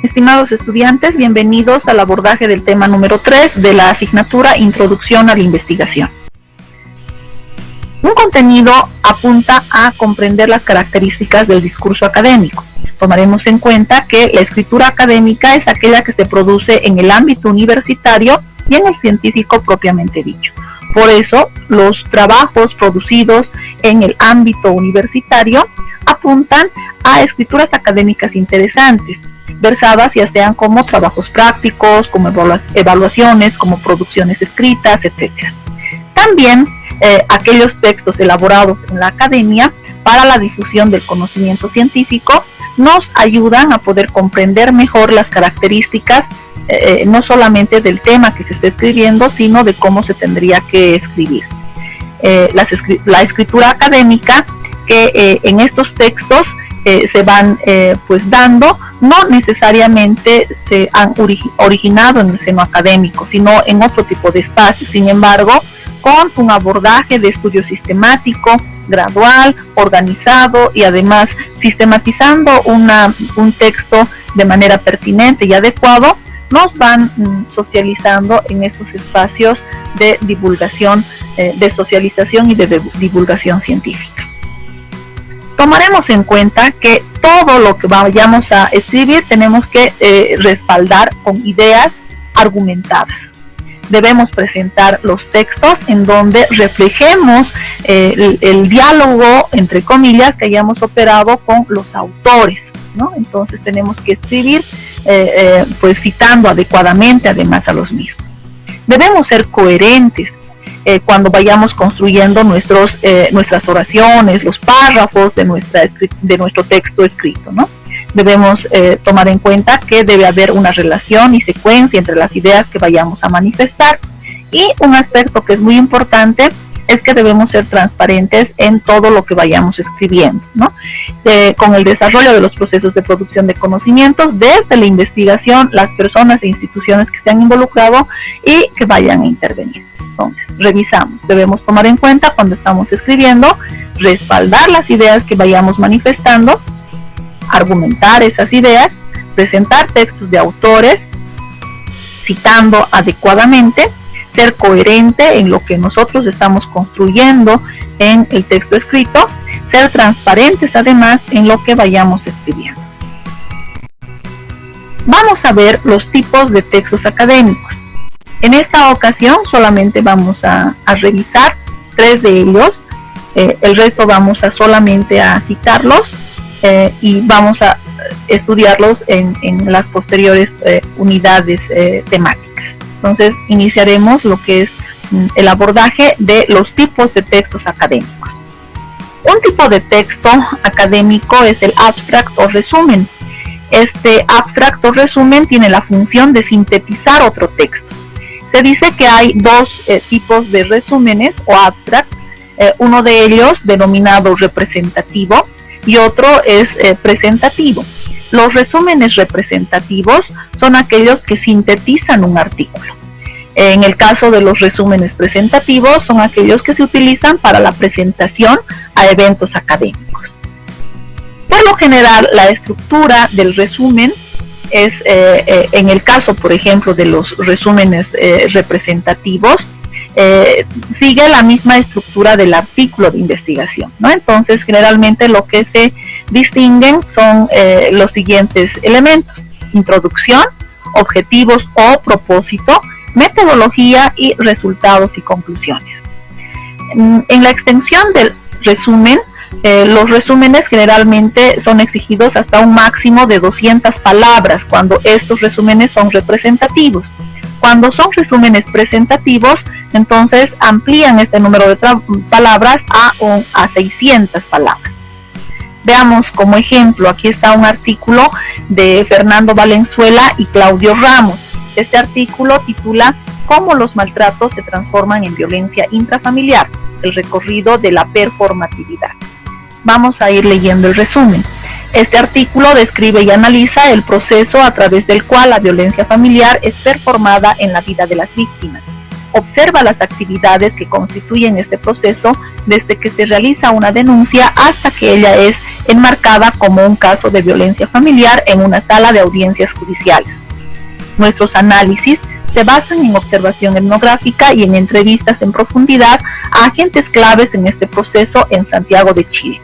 Estimados estudiantes, bienvenidos al abordaje del tema número 3 de la asignatura Introducción a la Investigación. Un contenido apunta a comprender las características del discurso académico. Tomaremos en cuenta que la escritura académica es aquella que se produce en el ámbito universitario y en el científico propiamente dicho. Por eso, los trabajos producidos en el ámbito universitario apuntan a escrituras académicas interesantes, versadas ya sean como trabajos prácticos, como evaluaciones, como producciones escritas, etc. También aquellos textos elaborados en la academia para la difusión del conocimiento científico nos ayudan a poder comprender mejor las características no solamente del tema que se está escribiendo, sino de cómo se tendría que escribir. La escritura académica que en estos textos se van pues dando, no necesariamente se han originado en el seno académico, sino en otro tipo de espacios. Sin embargo, con un abordaje de estudio sistemático, gradual, organizado y además sistematizando un texto de manera pertinente y adecuado, nos van socializando en estos espacios de divulgación, de socialización y de divulgación científica. Tomaremos en cuenta que todo lo que vayamos a escribir tenemos que respaldar con ideas argumentadas. Debemos presentar los textos en donde reflejemos el diálogo, entre comillas, que hayamos operado con los autores, ¿no? Entonces tenemos que escribir pues citando adecuadamente además a los mismos. Debemos ser coherentes cuando vayamos construyendo nuestras oraciones, los párrafos de nuestro texto escrito, ¿no? Debemos tomar en cuenta que debe haber una relación y secuencia entre las ideas que vayamos a manifestar. Y un aspecto que es muy importante es que debemos ser transparentes en todo lo que vayamos escribiendo, ¿no? Con el desarrollo de los procesos de producción de conocimientos, desde la investigación, las personas e instituciones que se han involucrado y que vayan a intervenir. Entonces, revisamos, debemos tomar en cuenta cuando estamos escribiendo, respaldar las ideas que vayamos manifestando, argumentar esas ideas, presentar textos de autores, citando adecuadamente, ser coherente en lo que nosotros estamos construyendo en el texto escrito, ser transparentes además en lo que vayamos escribiendo. Vamos a ver los tipos de textos académicos. En esta ocasión solamente vamos a revisar 3 de ellos, el resto vamos a solamente a citarlos y vamos a estudiarlos en las posteriores unidades temáticas. Entonces iniciaremos lo que es el abordaje de los tipos de textos académicos. Un tipo de texto académico es el abstract o resumen. Este abstract o resumen tiene la función de sintetizar otro texto. Se dice que hay 2 tipos de resúmenes o abstract, uno de ellos denominado representativo y otro es presentativo. Los resúmenes representativos son aquellos que sintetizan un artículo. En el caso de los resúmenes presentativos son aquellos que se utilizan para la presentación a eventos académicos. Por lo general, la estructura del resumen es, en el caso, por ejemplo, de los resúmenes representativos, sigue la misma estructura del artículo de investigación, ¿no? Entonces, generalmente lo que se distinguen son los siguientes elementos: introducción, objetivos o propósito, metodología y resultados y conclusiones. En la extensión del resumen, los resúmenes generalmente son exigidos hasta un máximo de 200 palabras cuando estos resúmenes son representativos. Cuando son resúmenes presentativos, entonces amplían este número de palabras a 600 palabras. Veamos como ejemplo, aquí está un artículo de Fernando Valenzuela y Claudio Ramos. Este artículo titula ¿Cómo los maltratos se transforman en violencia intrafamiliar? El recorrido de la performatividad. Vamos a ir leyendo el resumen. Este artículo describe y analiza el proceso a través del cual la violencia familiar es performada en la vida de las víctimas. Observa las actividades que constituyen este proceso desde que se realiza una denuncia hasta que ella es enmarcada como un caso de violencia familiar en una sala de audiencias judiciales. Nuestros análisis se basan en observación etnográfica y en entrevistas en profundidad a agentes claves en este proceso en Santiago de Chile.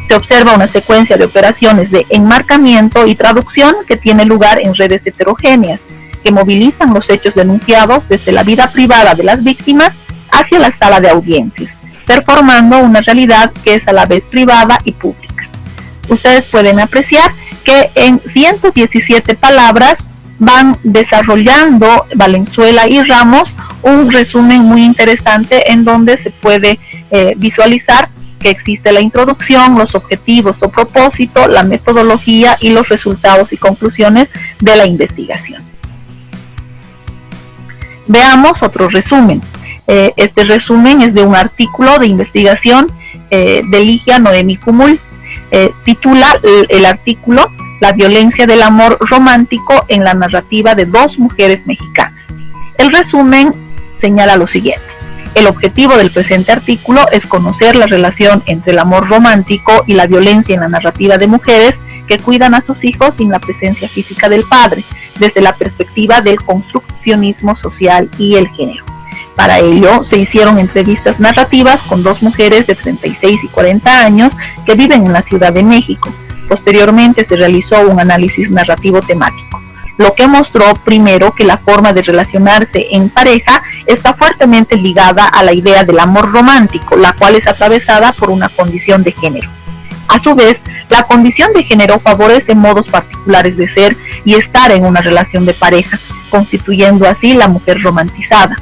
Se observa una secuencia de operaciones de enmarcamiento y traducción que tiene lugar en redes heterogéneas, que movilizan los hechos denunciados desde la vida privada de las víctimas hacia la sala de audiencias, performando una realidad que es a la vez privada y pública. Ustedes pueden apreciar que en 117 palabras van desarrollando Valenzuela y Ramos un resumen muy interesante en donde se puede visualizar que existe la introducción, los objetivos o propósito, la metodología y los resultados y conclusiones de la investigación. Veamos otro resumen. Este resumen es de un artículo de investigación de Ligia Noemi Cumul. Titula el artículo La violencia del amor romántico en la narrativa de dos mujeres mexicanas. El resumen señala lo siguiente. El objetivo del presente artículo es conocer la relación entre el amor romántico y la violencia en la narrativa de mujeres que cuidan a sus hijos sin la presencia física del padre, desde la perspectiva del construccionismo social y el género. Para ello, se hicieron entrevistas narrativas con dos mujeres de 36 y 40 años que viven en la Ciudad de México. Posteriormente se realizó un análisis narrativo temático, lo que mostró primero que la forma de relacionarse en pareja está fuertemente ligada a la idea del amor romántico, la cual es atravesada por una condición de género. A su vez, la condición de género favorece modos particulares de ser y estar en una relación de pareja, constituyendo así la mujer romantizada.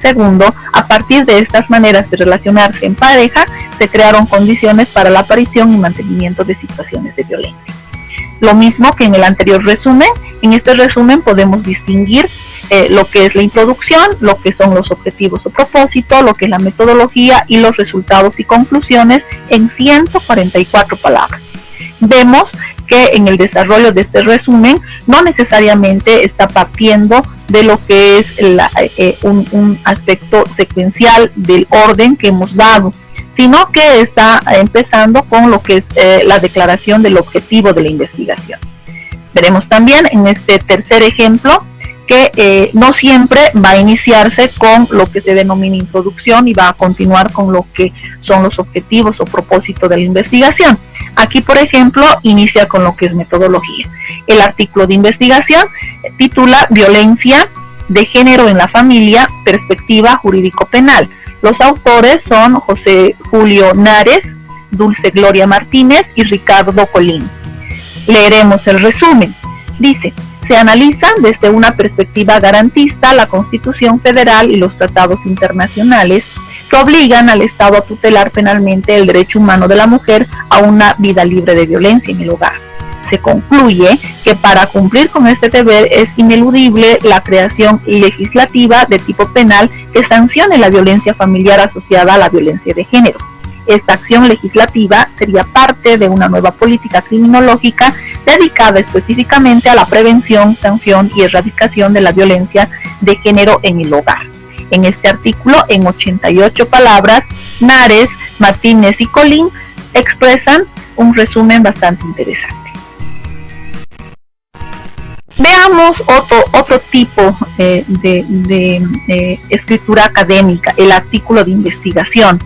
Segundo, a partir de estas maneras de relacionarse en pareja, se crearon condiciones para la aparición y mantenimiento de situaciones de violencia. Lo mismo que en el anterior resumen, en este resumen podemos distinguir lo que es la introducción, lo que son los objetivos o propósito, lo que es la metodología y los resultados y conclusiones en 144 palabras. Vemos que en el desarrollo de este resumen no necesariamente está partiendo de lo que es un aspecto secuencial del orden que hemos dado, sino que está empezando con lo que es la declaración del objetivo de la investigación. Veremos también en este tercer ejemplo que no siempre va a iniciarse con lo que se denomina introducción y va a continuar con lo que son los objetivos o propósitos de la investigación. Aquí, por ejemplo, inicia con lo que es metodología. El artículo de investigación titula Violencia de género en la familia, perspectiva jurídico-penal. Los autores son José Julio Nares, Dulce Gloria Martínez y Ricardo Colín. Leeremos el resumen. Dice: se analizan desde una perspectiva garantista la Constitución Federal y los tratados internacionales que obligan al Estado a tutelar penalmente el derecho humano de la mujer a una vida libre de violencia en el hogar. Se concluye que para cumplir con este deber es ineludible la creación legislativa de tipo penal que sancione la violencia familiar asociada a la violencia de género. Esta acción legislativa sería parte de una nueva política criminológica dedicada específicamente a la prevención, sanción y erradicación de la violencia de género en el hogar. En este artículo, en 88 palabras, Nares, Martínez y Colín expresan un resumen bastante interesante. Veamos otro tipo de escritura académica, el artículo de investigación.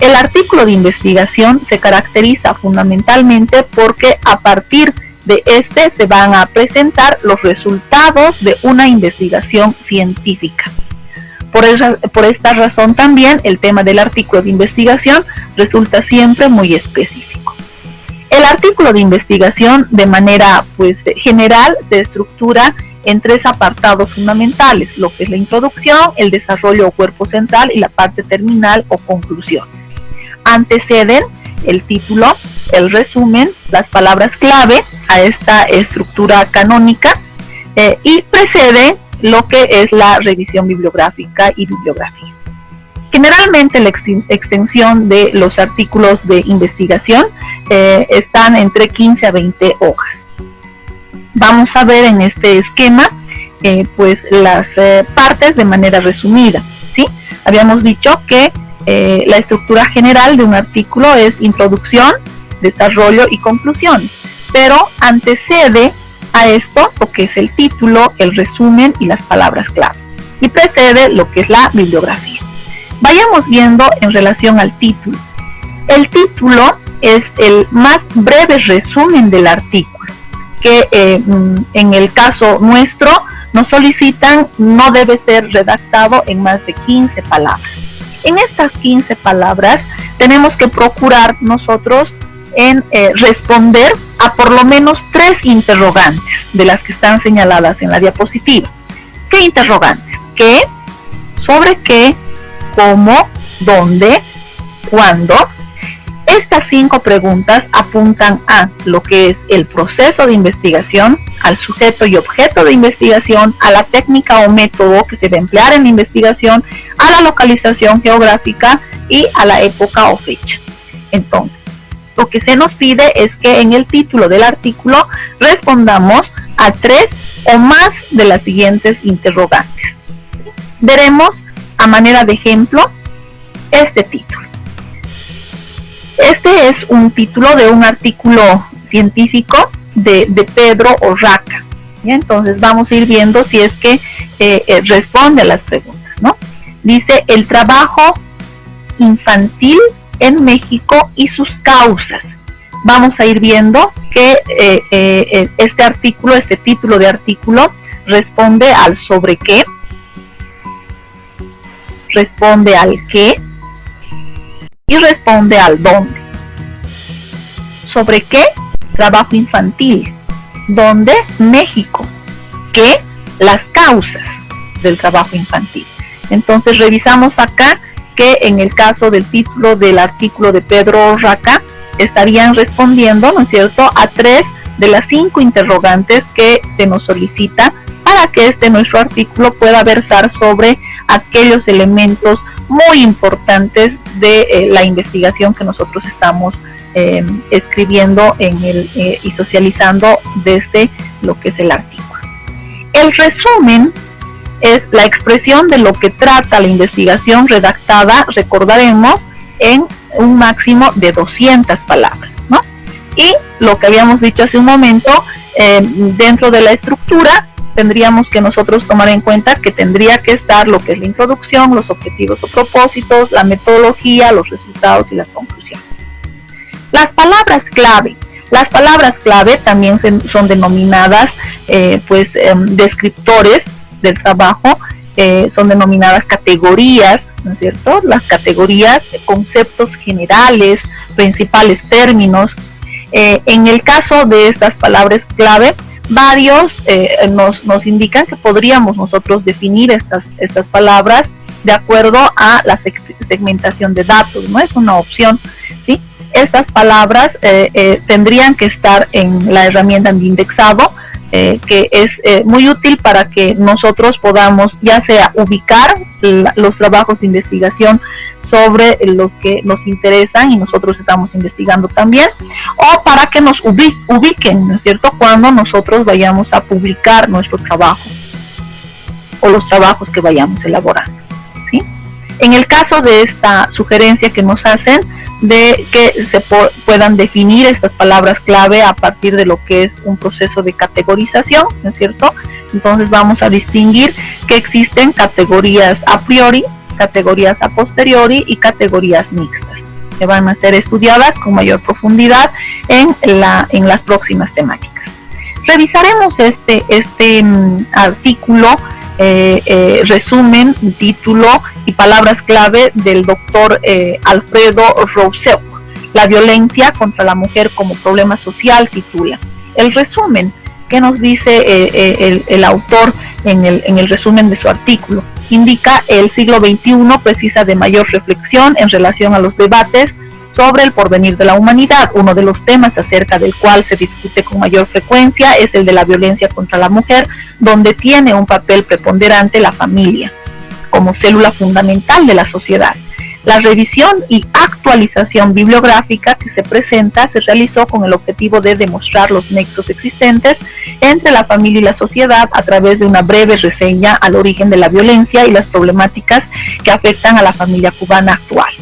El artículo de investigación se caracteriza fundamentalmente porque a partir de este se van a presentar los resultados de una investigación científica. Por esta razón también el tema del artículo de investigación resulta siempre muy específico. El artículo de investigación de manera general se estructura en tres apartados fundamentales, lo que es la introducción, el desarrollo o cuerpo central y la parte terminal o conclusión. Anteceden el título, el resumen, las palabras clave a esta estructura canónica y precede lo que es la revisión bibliográfica y bibliografía. Generalmente la extensión de los artículos de investigación están entre 15 a 20 hojas. Vamos a ver en este esquema las partes de manera resumida, ¿sí? Habíamos dicho que la estructura general de un artículo es introducción, desarrollo y conclusión, pero antecede a esto lo que es el título, el resumen y las palabras clave, y precede lo que es la bibliografía. Vayamos viendo en relación al título. El título es el más breve resumen del artículo, que en el caso nuestro nos solicitan no debe ser redactado en más de 15 palabras. En estas 15 palabras tenemos que procurar nosotros en responder a por lo menos 3 interrogantes de las que están señaladas en la diapositiva. ¿Qué interrogantes? ¿Qué? ¿Sobre qué? ¿Cómo? ¿Dónde? ¿Cuándo? Estas 5 preguntas apuntan a lo que es el proceso de investigación, al sujeto y objeto de investigación, a la técnica o método que se debe emplear en la investigación, a la localización geográfica y a la época o fecha. Entonces, lo que se nos pide es que en el título del artículo respondamos a 3 o más de las siguientes interrogantes. Veremos a manera de ejemplo este título. Este es un título de un artículo científico de Pedro Urraca. Entonces vamos a ir viendo si es que responde a las preguntas, ¿no? Dice: el trabajo infantil en México y sus causas. Vamos a ir viendo que este título de artículo responde al sobre qué, responde al qué y responde al dónde. ¿Sobre qué? Trabajo infantil. ¿Dónde? México. ¿Qué? Las causas del trabajo infantil. Entonces revisamos acá que en el caso del título del artículo de Pedro Urraca estarían respondiendo, ¿no es cierto?, a 3 de las 5 interrogantes que se nos solicita para que nuestro artículo pueda versar sobre aquellos elementos muy importantes de la investigación que nosotros estamos escribiendo y socializando desde lo que es el artículo. El resumen es la expresión de lo que trata la investigación redactada, recordaremos, en un máximo de 200 palabras, ¿no? Y lo que habíamos dicho hace un momento, dentro de la estructura tendríamos que nosotros tomar en cuenta que tendría que estar lo que es la introducción, los objetivos o propósitos, la metodología, los resultados y las conclusiones. Las palabras clave también son denominadas descriptores del trabajo, son denominadas categorías, ¿no es cierto? Las categorías, conceptos generales, principales términos. En el caso de estas palabras clave, varios nos indican que podríamos nosotros definir estas palabras de acuerdo a la segmentación de datos, ¿no? Es una opción, ¿sí? Estas palabras tendrían que estar en la herramienta de indexado, que es muy útil para que nosotros podamos ya sea ubicar los trabajos de investigación sobre los que nos interesan y nosotros estamos investigando también, o para que nos ubiquen, ¿no es cierto?, cuando nosotros vayamos a publicar nuestro trabajo o los trabajos que vayamos elaborando, ¿sí? En el caso de esta sugerencia que nos hacen de que se puedan definir estas palabras clave a partir de lo que es un proceso de categorización, ¿no es cierto? Entonces vamos a distinguir que existen categorías a priori, categorías a posteriori y categorías mixtas, que van a ser estudiadas con mayor profundidad en las próximas temáticas. Revisaremos este artículo, resumen, título y palabras clave del doctor Alfredo Rousseau. La violencia contra la mujer como problema social, titula. El resumen que nos dice el autor en el resumen de su artículo indica: el siglo XXI precisa de mayor reflexión en relación a los debates sobre el porvenir de la humanidad. Uno de los temas acerca del cual se discute con mayor frecuencia es el de la violencia contra la mujer, donde tiene un papel preponderante la familia como célula fundamental de la sociedad. La revisión y actualización bibliográfica que se presenta se realizó con el objetivo de demostrar los nexos existentes entre la familia y la sociedad a través de una breve reseña al origen de la violencia y las problemáticas que afectan a la familia cubana actual.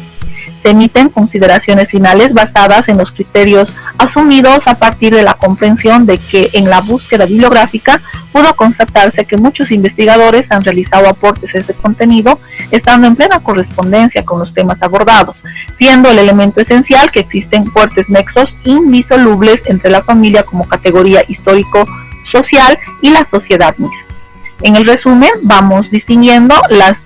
Se emiten consideraciones finales basadas en los criterios asumidos a partir de la comprensión de que en la búsqueda bibliográfica pudo constatarse que muchos investigadores han realizado aportes a este contenido, estando en plena correspondencia con los temas abordados, siendo el elemento esencial que existen fuertes nexos indisolubles entre la familia como categoría histórico-social y la sociedad misma. En el resumen vamos distinguiendo las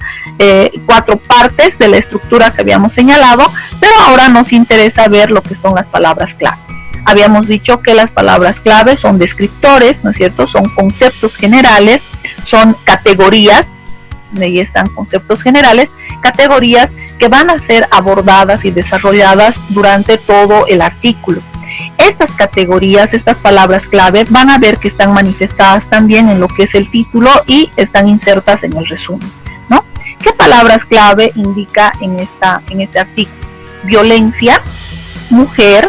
4 partes de la estructura que habíamos señalado, pero ahora nos interesa ver lo que son las palabras clave. Habíamos dicho que las palabras clave son descriptores, ¿no es cierto? Son conceptos generales, son categorías, ahí están conceptos generales, categorías que van a ser abordadas y desarrolladas durante todo el artículo. Estas categorías, estas palabras clave, van a ver que están manifestadas también en lo que es el título y están insertas en el resumen, ¿no? ¿Qué palabras clave indica en este artículo? Violencia, mujer,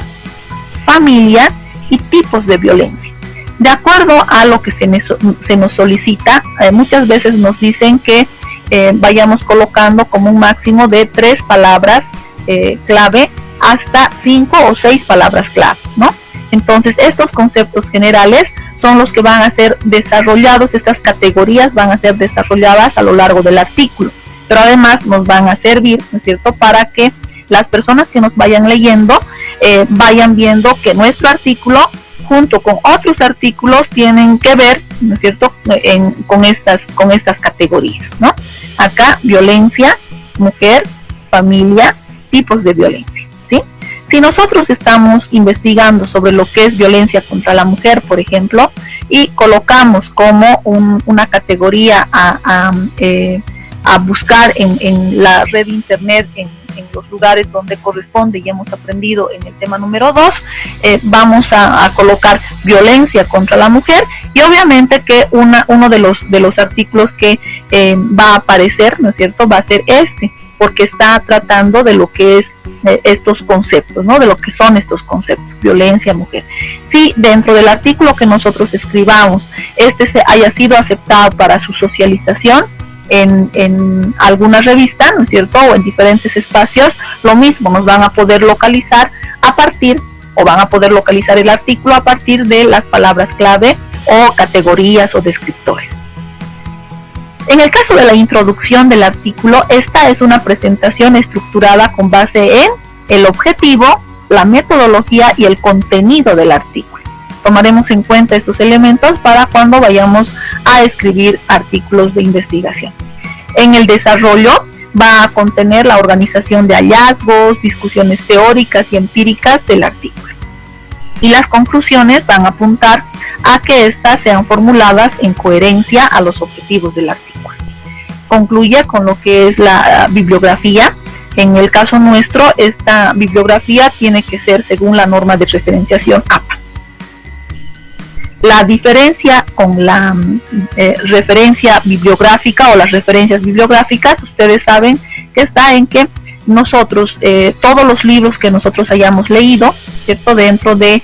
familia y tipos de violencia. De acuerdo a lo que se nos solicita, muchas veces nos dicen que vayamos colocando como un máximo de 3 palabras clave hasta 5 o 6 palabras clave, ¿no? Entonces estos conceptos generales son los que van a ser desarrollados, estas categorías van a ser desarrolladas a lo largo del artículo, pero además nos van a servir, ¿no es cierto?, para que las personas que nos vayan leyendo vayan viendo que nuestro artículo junto con otros artículos tienen que ver, ¿no es cierto?, con estas categorías, ¿no? Acá, violencia, mujer, familia, tipos de violencia, ¿sí? Si nosotros estamos investigando sobre lo que es violencia contra la mujer, por ejemplo, y colocamos como una categoría a buscar en la red de internet, en los lugares donde corresponde, y hemos aprendido en el tema número 2, vamos a colocar violencia contra la mujer, y obviamente que uno de los artículos que va a aparecer, ¿no es cierto?, va a ser porque está tratando de lo que es estos conceptos, ¿no?, de lo que son estos conceptos, violencia, mujer. Si dentro del artículo que nosotros escribamos, haya sido aceptado para su socialización en alguna revista, ¿no es cierto?, o en diferentes espacios, lo mismo, nos van a poder localizar van a poder localizar el artículo a partir de las palabras clave o categorías o descriptores. En el caso de la introducción del artículo, esta es una presentación estructurada con base en el objetivo, la metodología y el contenido del artículo. Tomaremos en cuenta estos elementos para cuando vayamos a escribir artículos de investigación. En el desarrollo va a contener la organización de hallazgos, discusiones teóricas y empíricas del artículo. Y las conclusiones van a apuntar a que éstas sean formuladas en coherencia a los objetivos del artículo. Concluye con lo que es la bibliografía. En el caso nuestro, esta bibliografía tiene que ser según la norma de referenciación APA. La diferencia con la referencia bibliográfica o las referencias bibliográficas, ustedes saben que está en que nosotros, todos los libros que nosotros hayamos leído, ¿cierto?, dentro de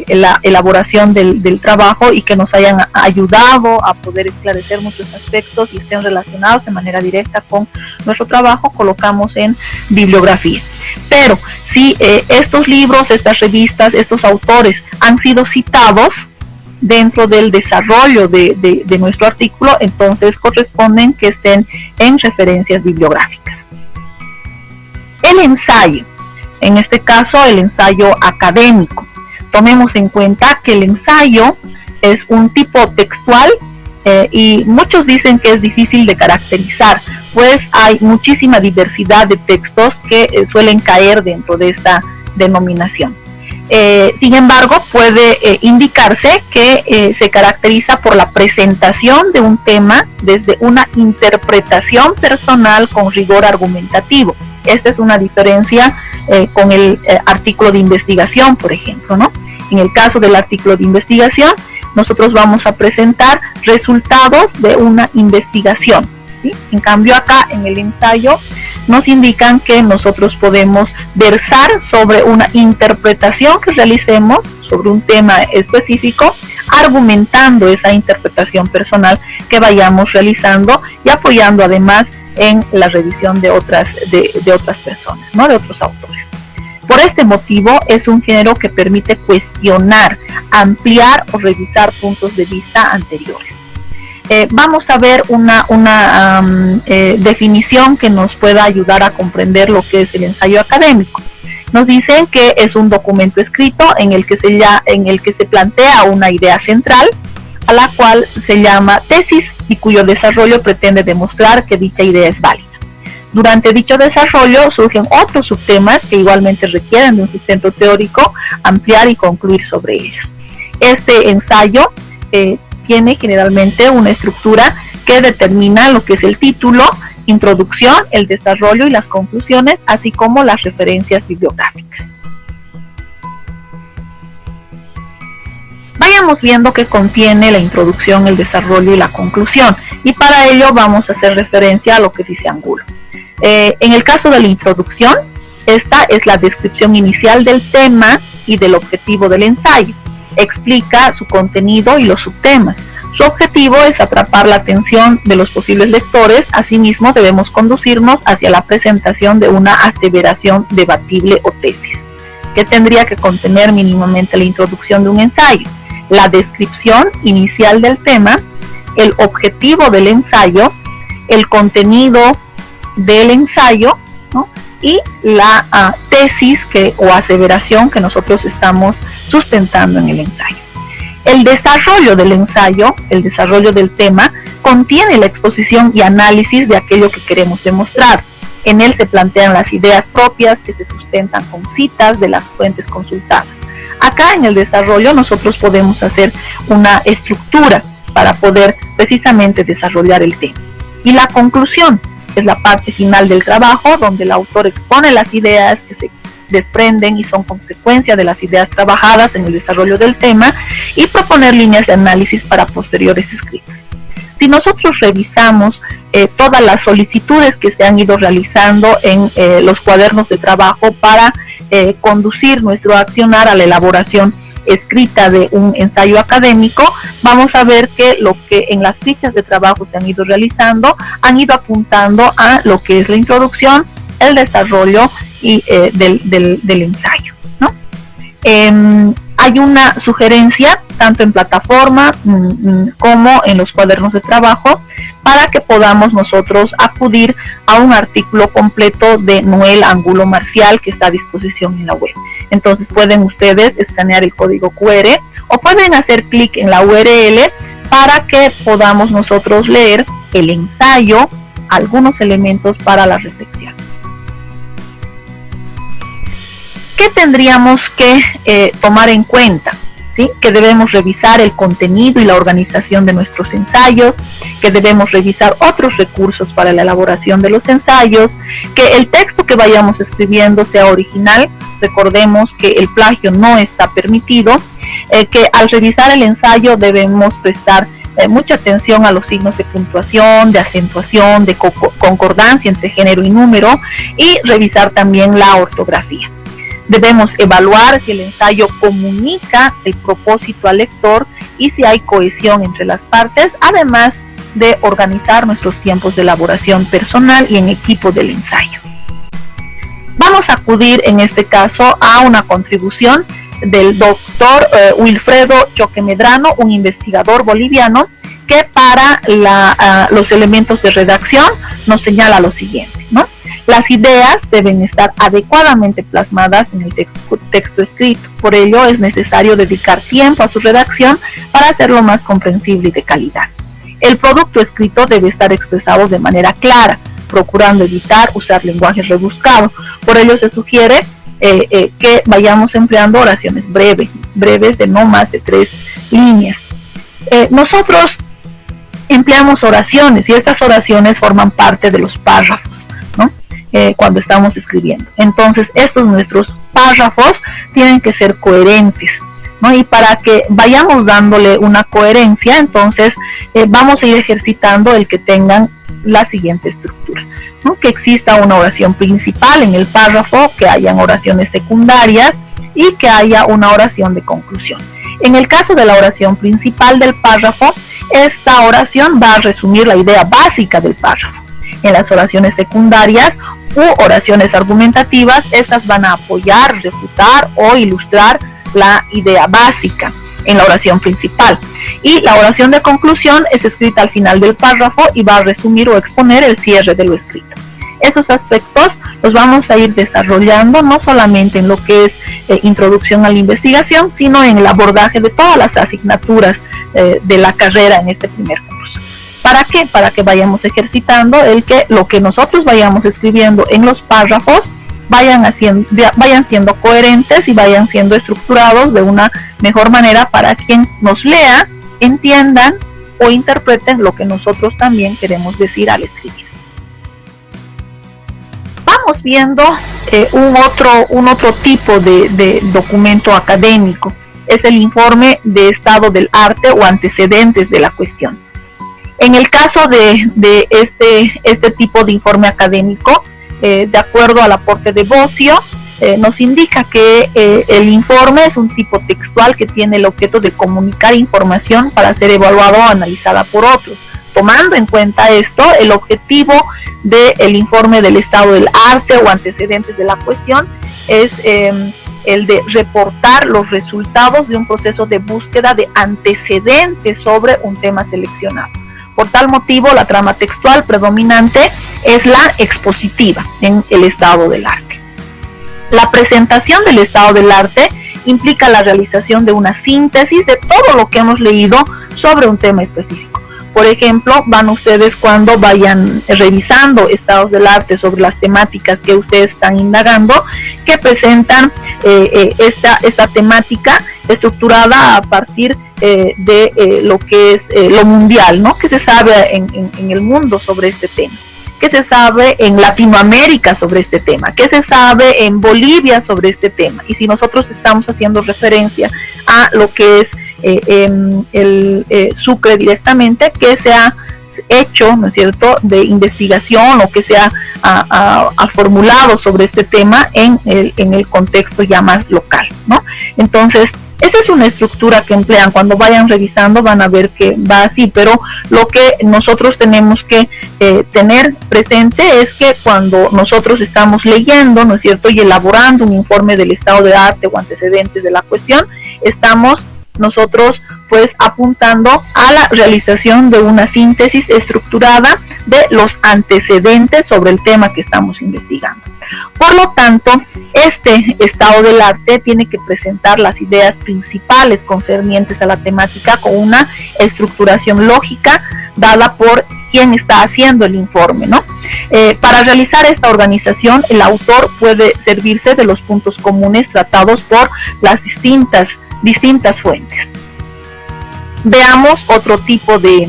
la elaboración del trabajo y que nos hayan ayudado a poder esclarecer muchos aspectos y estén relacionados de manera directa con nuestro trabajo, colocamos en bibliografía. Pero si estos libros, estas revistas, estos autores han sido citados dentro del desarrollo de nuestro artículo, entonces corresponden que estén en referencias bibliográficas. El ensayo, en este caso el ensayo académico. Tomemos en cuenta que el ensayo es un tipo textual y muchos dicen que es difícil de caracterizar, pues hay muchísima diversidad de textos que suelen caer dentro de esta denominación. Sin embargo, puede indicarse que se caracteriza por la presentación de un tema desde una interpretación personal con rigor argumentativo. Esta es una diferencia con el artículo de investigación, por ejemplo, ¿no? En el caso del artículo de investigación, nosotros vamos a presentar resultados de una investigación, ¿sí? En cambio acá en el ensayo nos indican que nosotros podemos versar sobre una interpretación que realicemos sobre un tema específico, argumentando esa interpretación personal que vayamos realizando y apoyando además en la revisión de otras personas, ¿no? De otros autores. Por este motivo es un género que permite cuestionar, ampliar o revisar puntos de vista anteriores. Vamos a ver una definición que nos pueda ayudar a comprender lo que es el ensayo académico. Nos dicen que es un documento escrito en el que se plantea una idea central, a la cual se llama tesis y cuyo desarrollo pretende demostrar que dicha idea es válida. Durante dicho desarrollo surgen otros subtemas que igualmente requieren de un sustento teórico, ampliar y concluir sobre ellos. Este ensayo tiene generalmente una estructura que determina lo que es el título, introducción, el desarrollo y las conclusiones, así como las referencias bibliográficas. Vayamos viendo qué contiene la introducción, el desarrollo y la conclusión, y para ello vamos a hacer referencia a lo que dice Angulo. En el caso de la introducción, esta es la descripción inicial del tema y del objetivo del ensayo. Explica su contenido y los subtemas. Su objetivo es atrapar la atención de los posibles lectores. Asimismo, debemos conducirnos hacia la presentación de una aseveración debatible o tesis. ¿Qué tendría que contener mínimamente la introducción de un ensayo? La descripción inicial del tema, el objetivo del ensayo, el contenido del ensayo, ¿no? Y la tesis o aseveración que nosotros estamos sustentando en el ensayo. El desarrollo del ensayo, el desarrollo del tema, contiene la exposición y análisis de aquello que queremos demostrar. En él se plantean las ideas propias que se sustentan con citas de las fuentes consultadas. Acá en el desarrollo nosotros podemos hacer una estructura para poder precisamente desarrollar el tema. Y la conclusión es la parte final del trabajo, donde el autor expone las ideas que se desprenden y son consecuencia de las ideas trabajadas en el desarrollo del tema y proponer líneas de análisis para posteriores escritos. Si nosotros revisamos todas las solicitudes que se han ido realizando en los cuadernos de trabajo para conducir nuestro accionar a la elaboración escrita de un ensayo académico, vamos a ver que lo que en las fichas de trabajo se han ido realizando han ido apuntando a lo que es la introducción, el desarrollo y del ensayo, ¿no? Hay una sugerencia tanto en plataforma como en los cuadernos de trabajo para que podamos nosotros acudir a un artículo completo de Noel Angulo Marcial que está a disposición en la web. Entonces pueden ustedes escanear el código QR o pueden hacer clic en la URL para que podamos nosotros leer el ensayo, algunos elementos para la reflexión. ¿Qué tendríamos que tomar en cuenta? ¿Sí? Que debemos revisar el contenido y la organización de nuestros ensayos, que debemos revisar otros recursos para la elaboración de los ensayos, que el texto que vayamos escribiendo sea original, recordemos que el plagio no está permitido, que al revisar el ensayo debemos prestar mucha atención a los signos de puntuación, de acentuación, de concordancia entre género y número, y revisar también la ortografía. Debemos evaluar si el ensayo comunica el propósito al lector y si hay cohesión entre las partes, además de organizar nuestros tiempos de elaboración personal y en equipo del ensayo. Vamos a acudir en este caso a una contribución del doctor Wilfredo Choque Medrano, un investigador boliviano, que para los elementos de redacción nos señala lo siguiente, ¿no? Las ideas deben estar adecuadamente plasmadas en el texto escrito. Por ello es necesario dedicar tiempo a su redacción para hacerlo más comprensible y de calidad. El producto escrito debe estar expresado de manera clara, procurando evitar usar lenguaje rebuscado. Por ello se sugiere que vayamos empleando oraciones breves de no más de 3 líneas. Nosotros empleamos oraciones y estas oraciones forman parte de los párrafos, ¿no? Cuando estamos escribiendo. Entonces nuestros párrafos tienen que ser coherentes, ¿no? Y para que vayamos dándole una coherencia, entonces vamos a ir ejercitando el que tengan la siguiente estructura, ¿no? Que exista una oración principal en el párrafo, que hayan oraciones secundarias y que haya una oración de conclusión. En el caso de la oración principal del párrafo, esta oración va a resumir la idea básica del párrafo. En las oraciones secundarias u oraciones argumentativas, estas van a apoyar, refutar o ilustrar la idea básica en la oración principal. Y la oración de conclusión es escrita al final del párrafo y va a resumir o exponer el cierre de lo escrito. Estos aspectos los vamos a ir desarrollando no solamente en lo que es introducción a la investigación, sino en el abordaje de todas las asignaturas de la carrera en este primer curso. ¿Para qué? Para que vayamos ejercitando el que lo que nosotros vayamos escribiendo en los párrafos vayan siendo coherentes y vayan siendo estructurados de una mejor manera para quien nos lea, entiendan o interpreten lo que nosotros también queremos decir al escribir. Vamos viendo un otro tipo de documento académico. Es el informe de estado del arte o antecedentes de la cuestión. En el caso de este tipo de informe académico, de acuerdo al aporte de Bossio, nos indica que el informe es un tipo textual que tiene el objeto de comunicar información para ser evaluado o analizada por otros. Tomando en cuenta esto, el objetivo del informe del estado del arte o antecedentes de la cuestión es el de reportar los resultados de un proceso de búsqueda de antecedentes sobre un tema seleccionado. Por tal motivo, la trama textual predominante es la expositiva en el estado del arte. La presentación del estado del arte implica la realización de una síntesis de todo lo que hemos leído sobre un tema específico. Por ejemplo, van ustedes cuando vayan revisando estados del arte sobre las temáticas que ustedes están indagando, que presentan esta temática estructurada a partir de lo que es lo mundial, ¿no? Que se sabe en el mundo sobre este tema, que se sabe en Latinoamérica sobre este tema, que se sabe en Bolivia sobre este tema. Y si nosotros estamos haciendo referencia a lo que es el Sucre directamente, que se ha hecho, ¿no es cierto?, de investigación o que se ha formulado sobre este tema en el contexto ya más local, ¿no? Entonces, esa es una estructura que emplean. Cuando vayan revisando van a ver que va así, pero lo que nosotros tenemos que tener presente es que cuando nosotros estamos leyendo, ¿no es cierto?, y elaborando un informe del estado de arte o antecedentes de la cuestión, estamos nosotros pues apuntando a la realización de una síntesis estructurada de los antecedentes sobre el tema que estamos investigando. Por lo tanto, este estado del arte tiene que presentar las ideas principales concernientes a la temática con una estructuración lógica dada por quien está haciendo el informe, ¿no? Para realizar esta organización, el autor puede servirse de los puntos comunes tratados por las distintas fuentes. Veamos otro tipo de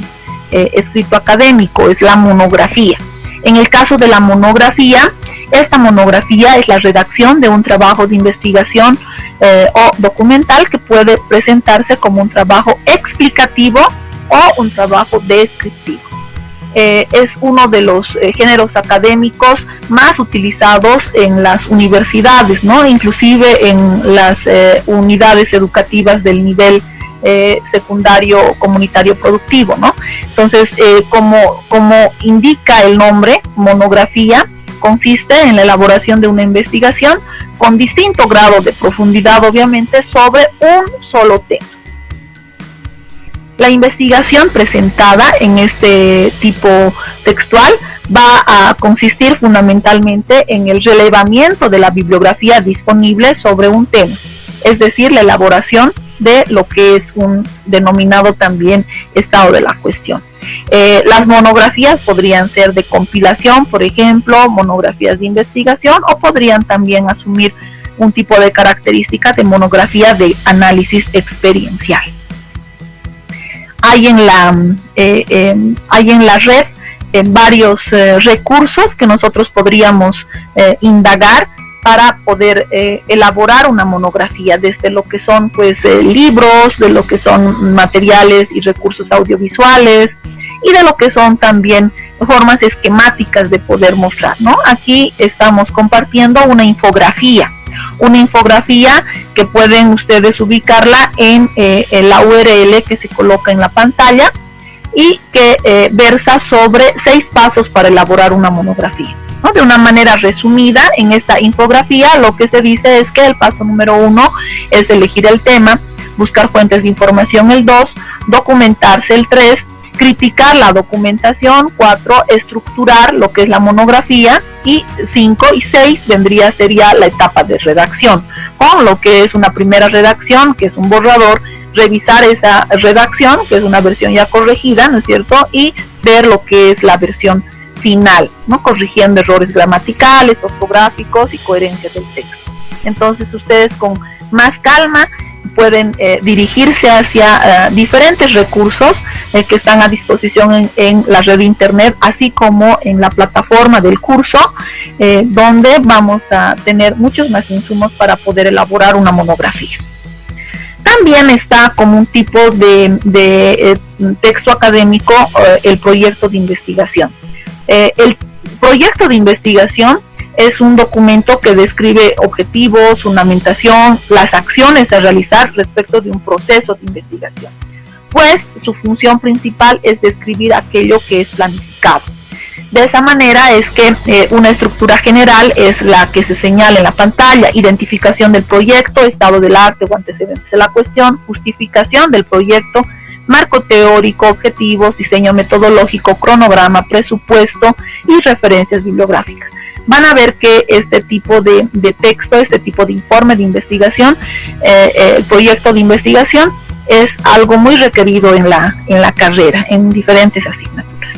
escrito académico, es la monografía. En el caso de la monografía, esta monografía es la redacción de un trabajo de investigación o documental que puede presentarse como un trabajo explicativo o un trabajo descriptivo. Es uno de los géneros académicos más utilizados en las universidades, ¿no? Inclusive en las unidades educativas del nivel secundario comunitario productivo, ¿no? Entonces, como indica el nombre, monografía, consiste en la elaboración de una investigación con distinto grado de profundidad, obviamente, sobre un solo tema. La investigación presentada en este tipo textual va a consistir fundamentalmente en el relevamiento de la bibliografía disponible sobre un tema, es decir, la elaboración de lo que es un denominado también estado de la cuestión. Las monografías podrían ser de compilación, por ejemplo, monografías de investigación, o podrían también asumir un tipo de característica de monografía de análisis experiencial. Hay en la red varios recursos que nosotros podríamos indagar para poder elaborar una monografía, desde lo que son pues libros, de lo que son materiales y recursos audiovisuales, y de lo que son también formas esquemáticas de poder mostrar, ¿no? Aquí estamos compartiendo una infografía que pueden ustedes ubicarla en la URL que se coloca en la pantalla, y que versa sobre 6 pasos para elaborar una monografía, ¿no? De una manera resumida, en esta infografía lo que se dice es que el paso número 1 es elegir el tema, buscar fuentes de información el 2, documentarse el 3, criticar la documentación, 4, estructurar lo que es la monografía, y 5 y 6 sería la etapa de redacción, con lo que es una primera redacción, que es un borrador, revisar esa redacción, que es una versión ya corregida, ¿no es cierto?, y ver lo que es la versión final, ¿no?, corrigiendo errores gramaticales, ortográficos y coherencias del texto. Entonces ustedes con más calma pueden dirigirse hacia diferentes recursos que están a disposición en la red de internet, así como en la plataforma del curso, donde vamos a tener muchos más insumos para poder elaborar una monografía. También está como un tipo de texto académico el proyecto de investigación. El proyecto de investigación es un documento que describe objetivos, fundamentación, las acciones a realizar respecto de un proceso de investigación. Pues su función principal es describir aquello que es planificado. De esa manera es que una estructura general es la que se señala en la pantalla: identificación del proyecto, estado del arte o antecedentes de la cuestión, justificación del proyecto, marco teórico, objetivos, diseño metodológico, cronograma, presupuesto y referencias bibliográficas. Van a ver que este tipo de texto, este tipo de informe de investigación, el proyecto de investigación, es algo muy requerido en la carrera, en diferentes asignaturas.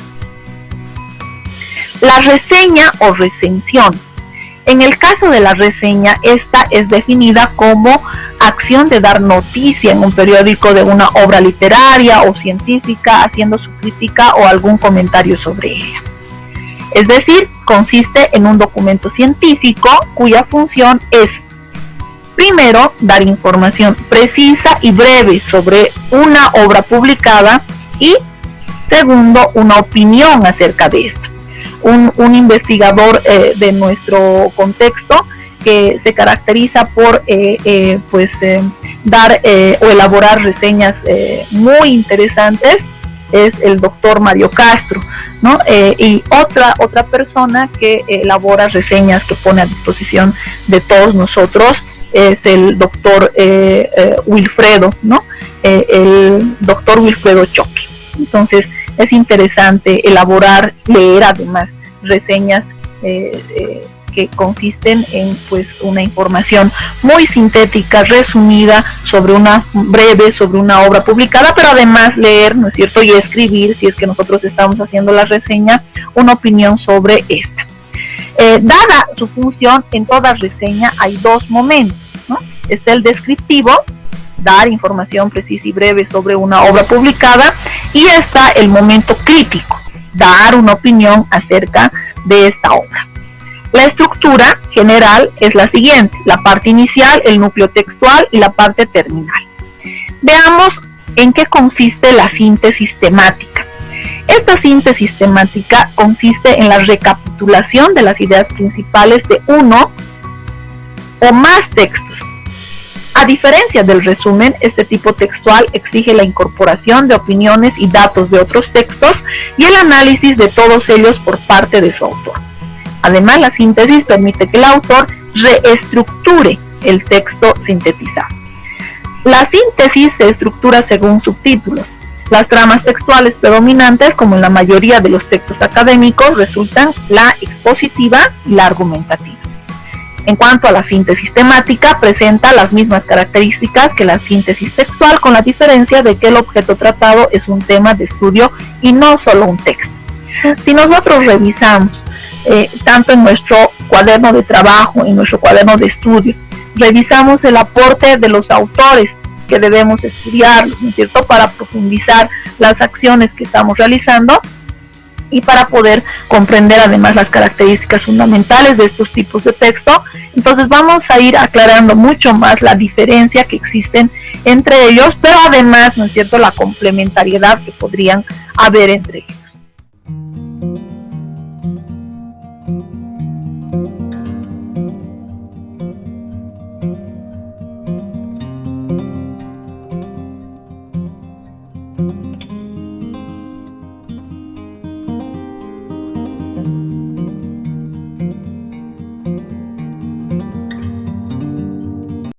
La reseña o recensión. En el caso de la reseña, esta es definida como acción de dar noticia en un periódico de una obra literaria o científica, haciendo su crítica o algún comentario sobre ella. Es decir, consiste en un documento científico cuya función es, primero, dar información precisa y breve sobre una obra publicada, y segundo, una opinión acerca de esto. Un investigador de nuestro contexto que se caracteriza por dar o elaborar reseñas muy interesantes es el doctor Mario Castro, ¿no? Y otra persona que elabora reseñas que pone a disposición de todos nosotros es el doctor Wilfredo, ¿no? El doctor Wilfredo Choque. Entonces es interesante elaborar, leer además reseñas que consisten en una información muy sintética, resumida, sobre una obra publicada, pero además leer, ¿no es cierto?, y escribir, si es que nosotros estamos haciendo la reseña, una opinión sobre esta. Dada su función, en toda reseña hay 2 momentos, ¿no? Está el descriptivo, dar información precisa y breve sobre una obra publicada, y está el momento crítico, dar una opinión acerca de esta obra. La estructura general es la siguiente: la parte inicial, el núcleo textual y la parte terminal. Veamos en qué consiste la síntesis temática. Esta síntesis temática consiste en la recapitulación de las ideas principales de uno o más textos. A diferencia del resumen, este tipo textual exige la incorporación de opiniones y datos de otros textos y el análisis de todos ellos por parte de su autor. Además, la síntesis permite que el autor reestructure el texto sintetizado. La síntesis se estructura según subtítulos. Las tramas textuales predominantes, como en la mayoría de los textos académicos, resultan la expositiva y la argumentativa. En cuanto a la síntesis temática, presenta las mismas características que la síntesis textual, con la diferencia de que el objeto tratado es un tema de estudio y no solo un texto. Si nosotros revisamos tanto en nuestro cuaderno de trabajo, en nuestro cuaderno de estudio, revisamos el aporte de los autores que debemos estudiar, ¿no es cierto?, para profundizar las acciones que estamos realizando y para poder comprender además las características fundamentales de estos tipos de texto. Entonces vamos a ir aclarando mucho más la diferencia que existen entre ellos, pero además, ¿no es cierto?, la complementariedad que podrían haber entre ellos.